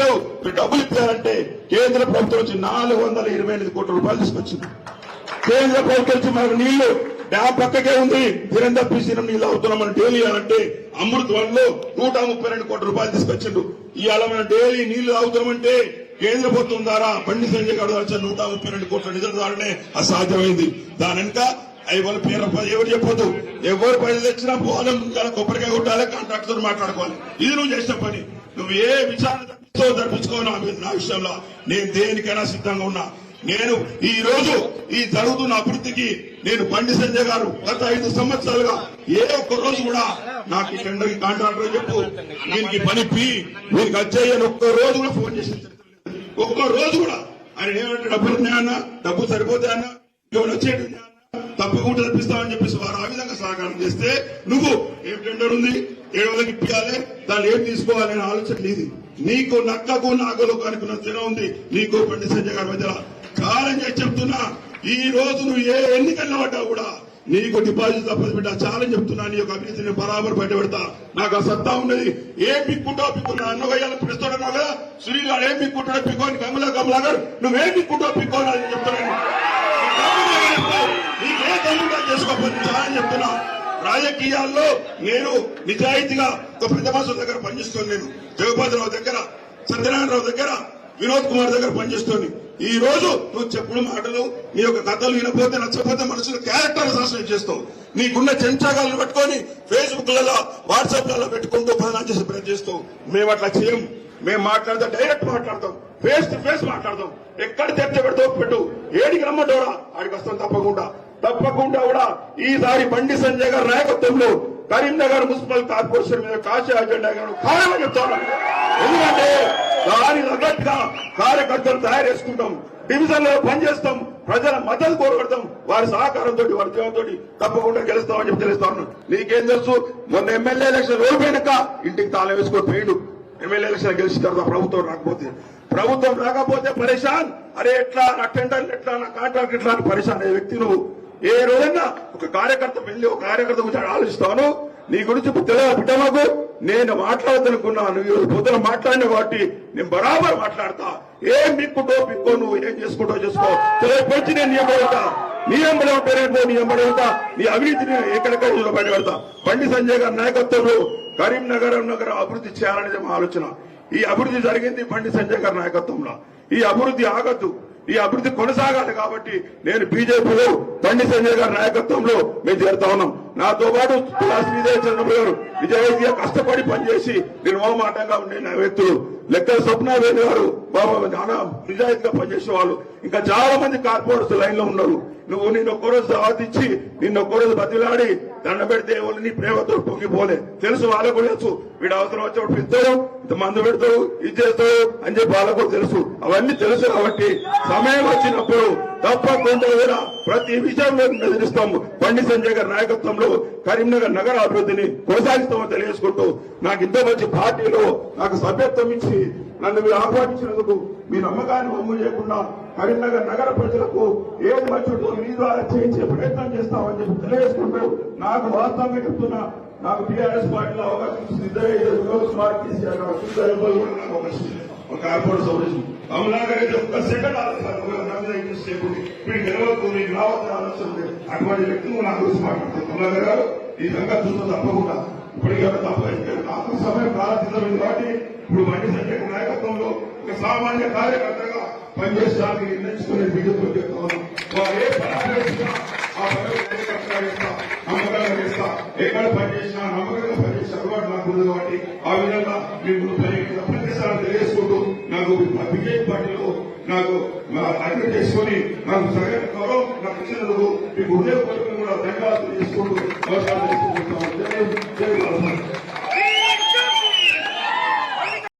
నీళ్లు డబ్బులు ఇప్పారంటే కేంద్ర ప్రభుత్వం వచ్చి 428 కోట్ల రూపాయలు తీసుకొచ్చింది. కేంద్ర ప్రభుత్వం వచ్చి మనకు నీళ్లు డ్యామ్ పక్కకే ఉంది, దినం తప్పించిన నీళ్ళు అవుతున్నామని డైలీ అంటే అమృత్ వన్లో 132 కోట్ల రూపాయలు తీసుకొచ్చిండు. ఇవాళ మనం డైలీ నీళ్లు తాగుతున్నామంటే కేంద్ర ప్రభుత్వం ద్వారా బండి సంజయ్ గారు వచ్చిన 132 కోట్ల నిధుల ద్వారానే అసాధ్యమైంది. దాని వెనుక వాళ్ళ పేరు ఎవరు చెప్పొద్దు, ఎవరు పని తెచ్చినా పోవాలని కొబ్బరికాయ కొట్టాలి, కాంట్రాక్ట్ తో మాట్లాడుకోవాలి. ఇది నువ్వు చేసిన పని. నువ్వు ఏ విచారణ జరిపించుకో నా విషయంలో నేను దేనికైనా సిద్ధంగా ఉన్నా. నేను ఈ రోజు ఈ జరుగుతున్న అభివృద్ధికి నేను బండి సంజయ్ గారు గత 5 సంవత్సరాలుగా ఏ ఒక్క రోజు కూడా నాకు ఈ టెండర్ కాంట్రాక్టర్ చెప్పు దీనికి పనిపి దీనికి వచ్చేయని ఒక్క రోజు కూడా ఫోన్ చేసి ఒక్క రోజు కూడా ఆయన ఏమంటే డబ్బులు ఉన్నాయన్నా, డబ్బు సరిపోతాయన్నా, ఎవరు వచ్చేటి తప్పకుండా తెప్పిస్తామని చెప్పేసి వారు ఆ విధంగా సహకారం చేస్తే నువ్వు ఏం టెండర్ ఉంది 700కి ఇప్పించాలి, దాన్ని ఏం తీసుకోవాలి అనే ఆలోచన నీది. నీకు నక్కకు నాగలు అనుకున్న తిన ఉంది నీకు బండి సంజయ్ గారి మధ్యలో. ఛాలెంజ్ చేసి చెప్తున్నా, ఈ రోజు నువ్వు ఏ ఎన్నికల్లో పడ్డా కూడా నీకు డిపాజిట్ తప్పదు బిడ్డ. ఛాలెంజ్ చెప్తున్నా, నీ యొక్క అభివృద్ధిని బరాబర్ బయట పెడతా. నాకు ఆ సత్తా ఉన్నది. ఏం పిక్కుంటావు పిక్కున్నా అన్నవయ్యాలు పిలుస్తున్నావు కదా, సునీల్ గారు ఏం పిక్కుంటాడో పిక్కోని కమలాగర్ నువ్వేం పిక్కుంటావు పిక్కోని అని చెప్తున్నాను. నీకే తమ్ముడా చేసుకోకపోతే ఛాలెంజ్ చెప్తున్నా. రాజకీయాల్లో నేను నిజాయితీగా ఒక పెద్ద మనుషుల దగ్గర పనిచేస్తాను. నేను జగపతిరావు దగ్గర, సత్యనారాయణరావు దగ్గర, వినోద్ కుమార్ దగ్గర పనిచేస్తుంది. ఈ రోజు నువ్వు చెప్పిన మాటలు నీ యొక్క కథలు వినపోతే నచ్చకపోతే మనుషుల క్యారెక్టర్ అసాసినేట్ చేస్తావు. నీకున్న చెంచాగాలను పెట్టుకొని ఫేస్బుక్ లలో వాట్సాప్ లలో పెట్టుకుంటూ బదనాలు చేసి ప్రయత్నం చేస్తావు. మేము అట్లా చేయం. మేము మాట్లాడతాం, డైరెక్ట్ మాట్లాడతాం, ఫేస్ టు ఫేస్ మాట్లాడతాం. ఎక్కడ చర్చ పెడతావు పెట్టు, ఏడికి రమ్మంటావురా ఆడికి వస్తాం. తప్పకుండా కూడా ఈసారి బండి సంజయ్ గారి నాయకత్వంలో కరీంనగర్ మున్సిపల్ కార్పొరేషన్ మీద కాశీ అజెండా కారణంగా చెప్తాను. ఎందుకంటే దాని తగ్గట్టుగా కార్యకర్తలు తయారు చేసుకుంటాం, డివిజన్ లో పనిచేస్తాం, ప్రజల మద్దతు కోరగడతాం. వారి సహకారంతో వారి జీవంతో తప్పకుండా గెలుస్తామని చెప్పి తెలుస్తాను. నీకేం తెలుసు, మొన్న ఎమ్మెల్యే ఎలక్షన్ ఓడిపోయినాక ఇంటికి తాళం వేసుకొని పోయిండు. ఎమ్మెల్యే ఎలక్షన్ గెలిచిన తర్వాత ప్రభుత్వం రాకపోతే పరేషాన్. అరే ఎట్లా నా టెండర్లు ఎట్లా, నా కాంట్రాక్ట్ ఎట్లా అని పరేషాన్ అయ్యే వ్యక్తి నువ్వు. ఏ రోజైనా ఒక కార్యకర్త వెళ్ళి ఒక కార్యకర్త గురించి ఆలోచిస్తాను. నీ గురించి తెలియదు బిడ్డ. మాకు నేను మాట్లాడదనుకున్నాను, ఈ రోజు పొద్దున మాట్లాడిన కాబట్టి నేను బరాబర్ మాట్లాడతా. ఏం పిక్కుంటో పిక్కో, నువ్వు ఏం చేసుకుంటో చేసుకో. తెలియపరిచి నేను నీ ఎంబడి పేరేంటో నీ ఎంబడి ఉంటా. నీ అవినీతిని ఎక్కడెక్కడ బయటపెడతా. బండి సంజయ్ గారి నాయకత్వంలో కరీంనగర్ అభివృద్ధి చేయాలనేది మా ఆలోచన. ఈ అభివృద్ధి జరిగింది బండి సంజయ్ గారి నాయకత్వంలో. ఈ అభివృద్ధి ఆగద్దు, ఈ అభివృద్ధి కొనసాగాలి. కాబట్టి నేను బీజేపీలో బండి సంజయ్ గారి నాయకత్వంలో మేము చేరుతా ఉన్నాం. నాతో పాటు శ్రీదేవి చంద్రబాబు గారు నిజాయితీగా కష్టపడి పనిచేసి నిర్మమాటంగా ఉండే నా వ్యక్తులు, లెక్కల స్వప్నావేణి గారు బాబా నిజాయితీగా పనిచేసే వాళ్ళు, ఇంకా చాలా మంది కార్పొరేటర్స్ లైన్ లో ఉన్నారు. నువ్వు నిన్న ఒక్కరోజు ఆదించి నిన్న ఒక్కరోజు బతిలాడి దండ పెడితే వాళ్ళు నీ ప్రేమతో పొంగిపోలే. తెలుసు, వాళ్ళకు కూడా తెలుసు. వీడు అవసరం వచ్చేవాడు పిలుస్తాడు, ఇంత మందు పెడతాడు, ఇది చేస్తాడు అని చెప్పి వాళ్ళకు కూడా తెలుసు. అవన్నీ తెలుసు. కాబట్టి సమయం వచ్చినప్పుడు తప్పకుండా కూడా ప్రతి విషయంలో నిలుస్తాము. బండి సంజయ్ గారి నాయకత్వంలో కరీంనగర్ నగర అభివృద్ధిని కొనసాగిస్తామని తెలియజేసుకుంటూ, నాకు ఇంత మంచి పార్టీలో నాకు సభ్యత్వం ఇచ్చి నన్ను మీరు ఆహ్వానించినందుకు మీ నమ్మకాన్ని వమ్ము చేయకుండా కరీంనగర్ నగర ప్రజలకు ఏది మంచి మీ ద్వారా చేయించే ప్రయత్నం చేస్తామని చెప్పి తెలియజేసుకుంటూ, నాకు వాస్తవంగా చెప్తున్నా, నాకు టీఆర్ఎస్ పార్టీలో అవకాశం వినోద్ కుమార్ కేసీఆర్ ఒక కార్పొరేట్ సౌకర్యం అమలాగారు అయితే ఒక్క సెకండ్ నిలవకు మీకు రావద్దని ఆలోచన లేదు. అటువంటి వ్యక్తులు నా గురించి మాట్లాడుతారు. అమలాగారు గారు ఈ సంగతి చూస్తే తప్పకుండా ఇప్పటికే తప్ప నాకు సమయం ప్రారంభించలేదు. కాబట్టి ఇప్పుడు బండి సంజయ్ నాయకత్వంలో ఒక సామాన్య కార్యకర్తగా పనిచేయడానికి నిర్ణయించుకునే బీజేపీ చెప్తాను. వారు ఏ పని చేసినా ఆ పని నమ్మకంగా చేస్తా. ఎక్కడ పనిచేసినా నమ్మకంగా పనిచేసే అలవాటు నాకు ఉంది. కాబట్టి ఆ విధంగా మీకు ప్రతిసారి తెలియజేసుకుంటూ నాకు బీజేపీ పార్టీలో నాకు అర్థం చేసుకుని నాకు సరైన గౌరవం నాకు ఇచ్చినందుకు మీకు హృదయపూర్వకంగా కూడా ధన్యవాదాలు చేసుకుంటూ నమస్కారం చేసుకుంటూ